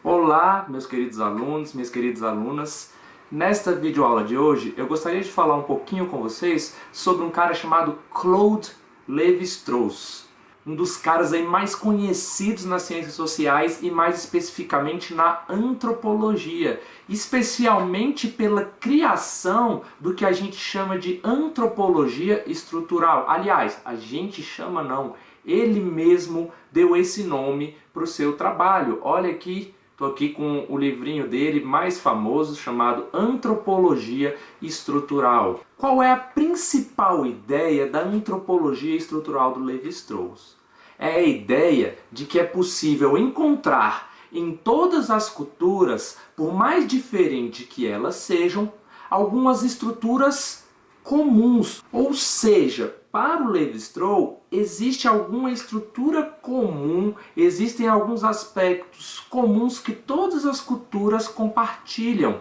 Olá, meus queridos alunos, minhas queridas alunas. Nesta videoaula de hoje, eu gostaria de falar um pouquinho com vocês sobre um cara chamado Claude Lévi-Strauss, um dos caras aí mais conhecidos nas ciências sociais e mais especificamente na antropologia, especialmente pela criação do que a gente chama de antropologia estrutural. Aliás, a gente chama não, ele mesmo deu esse nome para o seu trabalho. Olha aqui. Estou aqui com o livrinho dele mais famoso, chamado Antropologia Estrutural. Qual é a principal ideia da antropologia estrutural do Lévi-Strauss? É a ideia de que é possível encontrar em todas as culturas, por mais diferente que elas sejam, algumas estruturas comuns, ou seja, para o Lévi-Strauss existe alguma estrutura comum, existem alguns aspectos comuns que todas as culturas compartilham.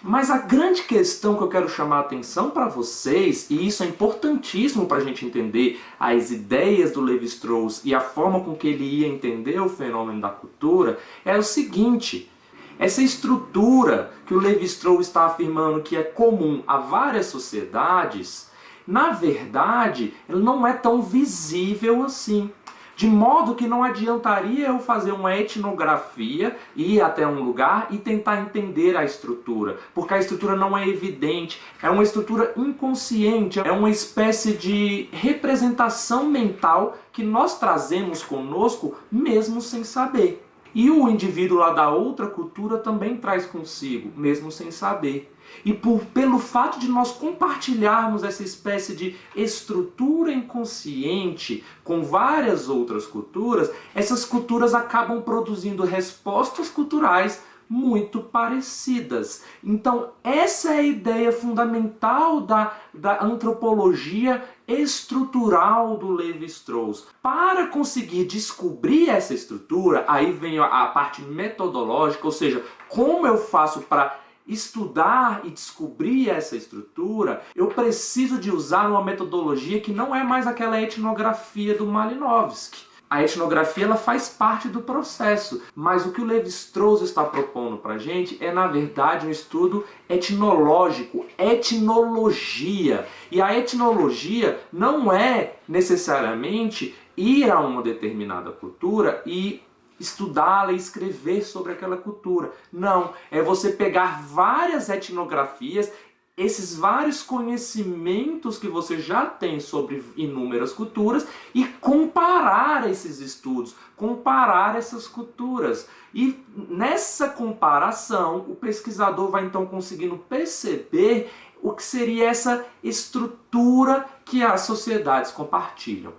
Mas a grande questão que eu quero chamar a atenção para vocês, e isso é importantíssimo para a gente entender as ideias do Lévi-Strauss e a forma com que ele ia entender o fenômeno da cultura, é o seguinte: essa estrutura que o Lévi-Strauss está afirmando que é comum a várias sociedades, na verdade, ela não é tão visível assim. De modo que não adiantaria eu fazer uma etnografia, ir até um lugar e tentar entender a estrutura, porque a estrutura não é evidente, é uma estrutura inconsciente, é uma espécie de representação mental que nós trazemos conosco mesmo sem saber. E o indivíduo lá da outra cultura também traz consigo, mesmo sem saber. E pelo fato de nós compartilharmos essa espécie de estrutura inconsciente com várias outras culturas, essas culturas acabam produzindo respostas culturais muito parecidas. Então, essa é a ideia fundamental da antropologia estrutural do Lévi-Strauss. Para conseguir descobrir essa estrutura, aí vem a parte metodológica, ou seja, como eu faço para estudar e descobrir essa estrutura, eu preciso de usar uma metodologia que não é mais aquela etnografia do Malinowski. A etnografia ela faz parte do processo, mas o que o Lévi-Strauss está propondo para a gente é, na verdade, um estudo etnológico, etnologia. E a etnologia não é necessariamente ir a uma determinada cultura e estudá-la e escrever sobre aquela cultura. Não, é você pegar várias etnografias, esses vários conhecimentos que você já tem sobre inúmeras culturas e comparar esses estudos, comparar essas culturas. E nessa comparação, o pesquisador vai então conseguindo perceber o que seria essa estrutura que as sociedades compartilham.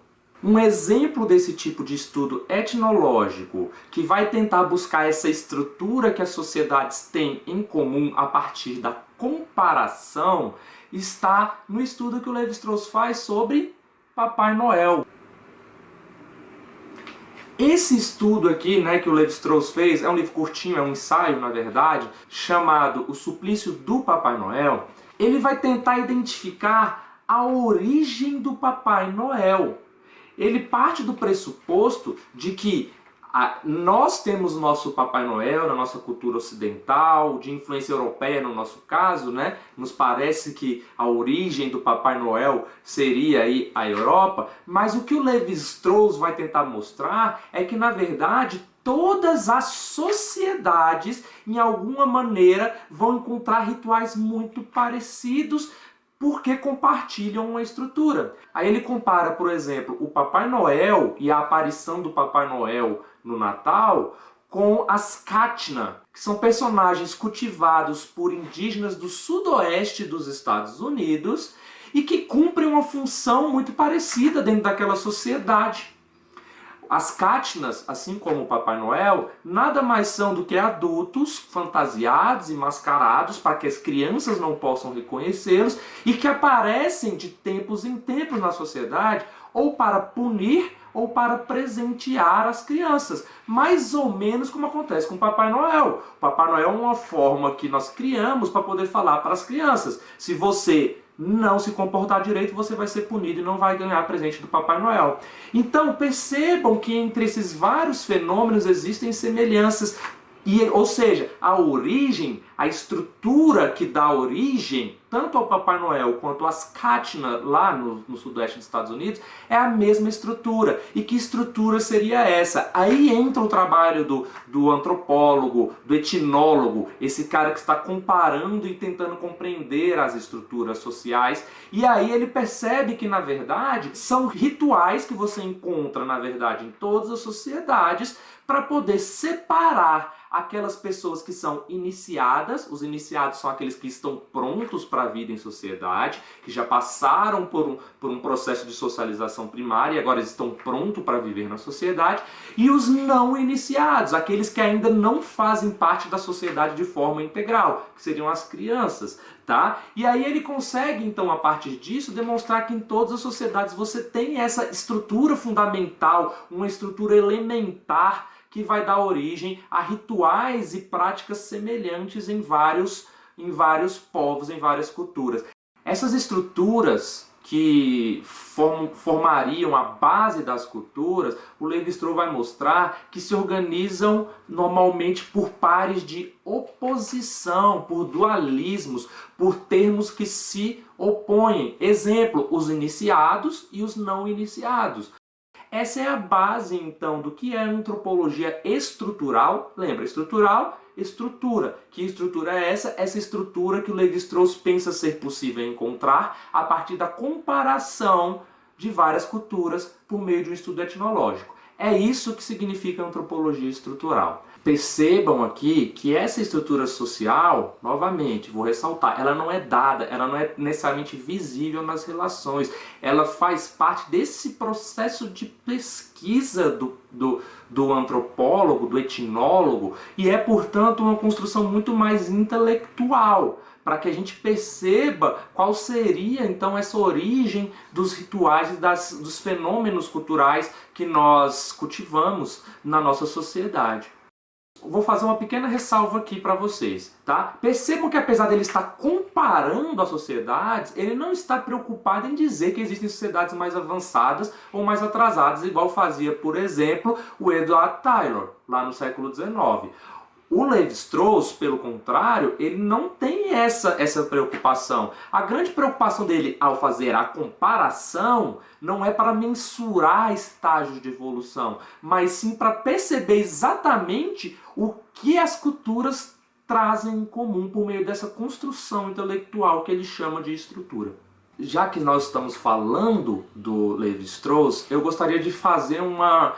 Um exemplo desse tipo de estudo etnológico, que vai tentar buscar essa estrutura que as sociedades têm em comum a partir da comparação, está no estudo que o Lévi-Strauss faz sobre Papai Noel. Esse estudo aqui, que o Lévi-Strauss fez, é um livro curtinho, é um ensaio, na verdade, chamado O Suplício do Papai Noel. Ele vai tentar identificar a origem do Papai Noel. Ele parte do pressuposto de que nós temos o nosso Papai Noel na nossa cultura ocidental, de influência europeia no nosso caso, né? Nos parece que a origem do Papai Noel seria aí a Europa, mas o que o Lévi-Strauss vai tentar mostrar é que, na verdade, todas as sociedades, em alguma maneira, vão encontrar rituais muito parecidos, porque compartilham uma estrutura. Aí ele compara, por exemplo, o Papai Noel e a aparição do Papai Noel no Natal com as Katna, que são personagens cultivados por indígenas do sudoeste dos Estados Unidos e que cumprem uma função muito parecida dentro daquela sociedade. As Katnas, assim como o Papai Noel, nada mais são do que adultos fantasiados e mascarados para que as crianças não possam reconhecê-los e que aparecem de tempos em tempos na sociedade ou para punir ou para presentear as crianças. Mais ou menos como acontece com o Papai Noel. O Papai Noel é uma forma que nós criamos para poder falar para as crianças: se você não se comportar direito, você vai ser punido e não vai ganhar presente do Papai Noel. Então percebam que entre esses vários fenômenos existem semelhanças, Ou seja, a origem, a estrutura que dá origem tanto ao Papai Noel quanto às Katna lá no sudoeste dos Estados Unidos é a mesma estrutura. E que estrutura seria essa? Aí entra o trabalho do antropólogo, do etnólogo, esse cara que está comparando e tentando compreender as estruturas sociais. E aí ele percebe que, na verdade, são rituais que você encontra, na verdade, em todas as sociedades para poder separar aquelas pessoas que são iniciadas. Os iniciados são aqueles que estão prontos para a vida em sociedade, que já passaram por um processo de socialização primária e agora estão prontos para viver na sociedade, e os não iniciados, aqueles que ainda não fazem parte da sociedade de forma integral, que seriam as crianças. Tá? E aí ele consegue, então, a partir disso, demonstrar que em todas as sociedades você tem essa estrutura fundamental, uma estrutura elementar que vai dar origem a rituais e práticas semelhantes em vários povos, em várias culturas. Essas estruturas que formariam a base das culturas, o Lévi-Strauss vai mostrar que se organizam normalmente por pares de oposição, por dualismos, por termos que se opõem. Exemplo, os iniciados e os não iniciados. Essa é a base, então, do que é a antropologia estrutural. Lembra, estrutural, estrutura. Que estrutura é essa? Essa estrutura que o Lévi-Strauss pensa ser possível encontrar a partir da comparação de várias culturas por meio de um estudo etnológico. É isso que significa antropologia estrutural. Percebam aqui que essa estrutura social, novamente, vou ressaltar, ela não é dada, ela não é necessariamente visível nas relações. Ela faz parte desse processo de pesquisa do antropólogo, do etnólogo, e é, portanto, uma construção muito mais intelectual, para que a gente perceba qual seria, então, essa origem dos rituais e dos fenômenos culturais que nós cultivamos na nossa sociedade. Vou fazer uma pequena ressalva aqui para vocês, tá? Percebam que, apesar dele estar comparando as sociedades, ele não está preocupado em dizer que existem sociedades mais avançadas ou mais atrasadas, igual fazia, por exemplo, o Edward Tylor, lá no século XIX. O Lévi-Strauss, pelo contrário, ele não tem essa preocupação. A grande preocupação dele ao fazer a comparação não é para mensurar estágios de evolução, mas sim para perceber exatamente o que as culturas trazem em comum por meio dessa construção intelectual que ele chama de estrutura. Já que nós estamos falando do Lévi-Strauss, eu gostaria de fazer uma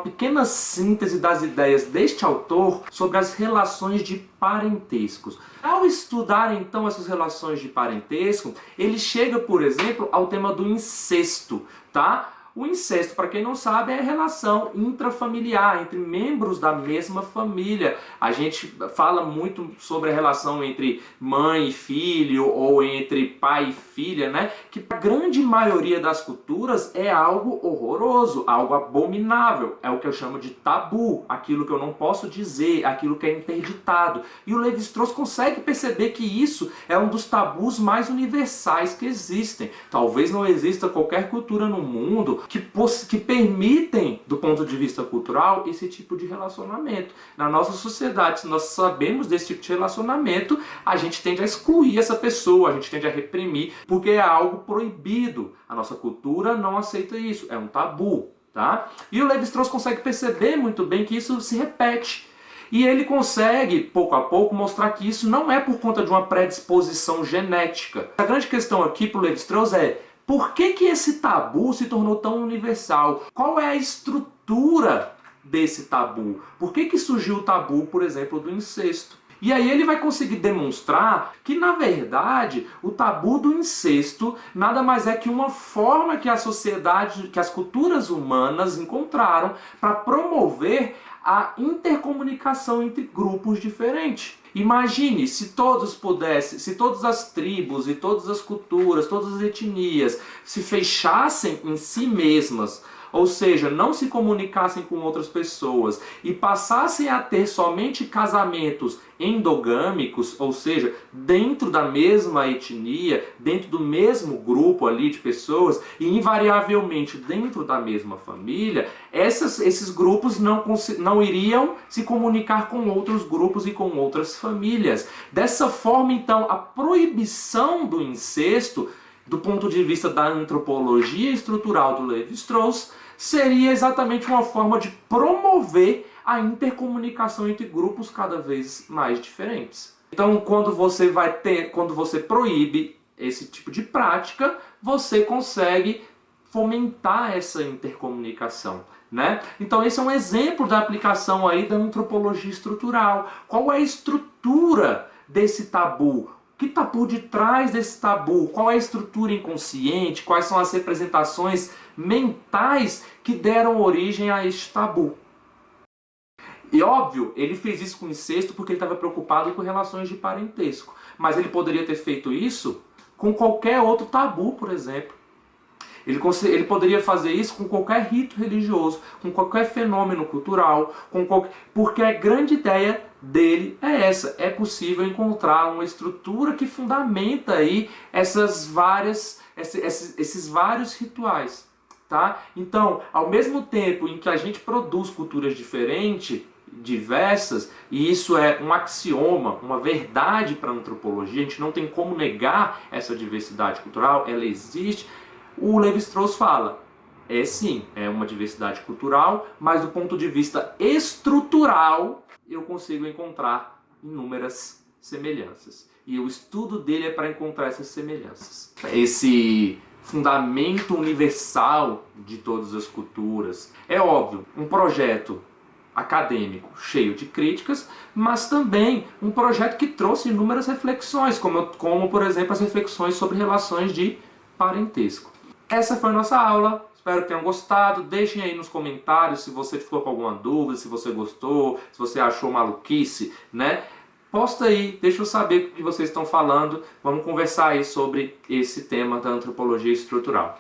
pequena síntese das ideias deste autor sobre as relações de parentescos. Ao estudar, então, essas relações de parentesco, ele chega, por exemplo, ao tema do incesto, tá? O incesto, para quem não sabe, é a relação intrafamiliar entre membros da mesma família. A gente fala muito sobre a relação entre mãe e filho ou entre pai e filha, né? Que para a grande maioria das culturas é algo horroroso, algo abominável. É o que eu chamo de tabu, aquilo que eu não posso dizer, aquilo que é interditado. E o Lévi-Strauss consegue perceber que isso é um dos tabus mais universais que existem. Talvez não exista qualquer cultura no mundo que permitem, do ponto de vista cultural, esse tipo de relacionamento. Na nossa sociedade, se nós sabemos desse tipo de relacionamento, a gente tende a excluir essa pessoa, a gente tende a reprimir, porque é algo proibido. A nossa cultura não aceita isso, é um tabu, tá? E o Lévi-Strauss consegue perceber muito bem que isso se repete. E ele consegue, pouco a pouco, mostrar que isso não é por conta de uma predisposição genética. A grande questão aqui para o Lévi-Strauss é: por que esse tabu se tornou tão universal? Qual é a estrutura desse tabu? Por que surgiu o tabu, por exemplo, do incesto? E aí ele vai conseguir demonstrar que, na verdade, o tabu do incesto nada mais é que uma forma que a sociedade, que as culturas humanas encontraram para promover a intercomunicação entre grupos diferentes. Imagine se todos pudessem, se todas as tribos e todas as culturas, todas as etnias se fechassem em si mesmas, ou seja, não se comunicassem com outras pessoas e passassem a ter somente casamentos endogâmicos, ou seja, dentro da mesma etnia, dentro do mesmo grupo ali de pessoas e invariavelmente dentro da mesma família, esses grupos não iriam se comunicar com outros grupos e com outras famílias. Dessa forma, então, a proibição do incesto, do ponto de vista da antropologia estrutural do Levi-Strauss, seria exatamente uma forma de promover a intercomunicação entre grupos cada vez mais diferentes. Então, quando você proíbe esse tipo de prática, você consegue fomentar essa intercomunicação, né? Então, esse é um exemplo da aplicação aí da antropologia estrutural. Qual é a estrutura desse tabu? O que está por detrás desse tabu? Qual é a estrutura inconsciente? Quais são as representações mentais que deram origem a este tabu? E óbvio, ele fez isso com incesto porque ele estava preocupado com relações de parentesco. Mas ele poderia ter feito isso com qualquer outro tabu, por exemplo. Ele poderia fazer isso com qualquer rito religioso, com qualquer fenômeno cultural, porque a grande ideia dele é essa. É possível encontrar uma estrutura que fundamenta aí esses vários rituais. Tá? Então, ao mesmo tempo em que a gente produz culturas diversas, e isso é um axioma, uma verdade para a antropologia, a gente não tem como negar essa diversidade cultural, ela existe. O Levi-Strauss fala, sim, é uma diversidade cultural, mas do ponto de vista estrutural, eu consigo encontrar inúmeras semelhanças. E o estudo dele é para encontrar essas semelhanças. Esse fundamento universal de todas as culturas. É óbvio, um projeto acadêmico cheio de críticas, mas também um projeto que trouxe inúmeras reflexões, como por exemplo as reflexões sobre relações de parentesco. Essa foi a nossa aula, espero que tenham gostado. Deixem aí nos comentários se você ficou com alguma dúvida, se você gostou, se você achou maluquice, né? Posta aí, deixa eu saber o que vocês estão falando. Vamos conversar aí sobre esse tema da antropologia estrutural.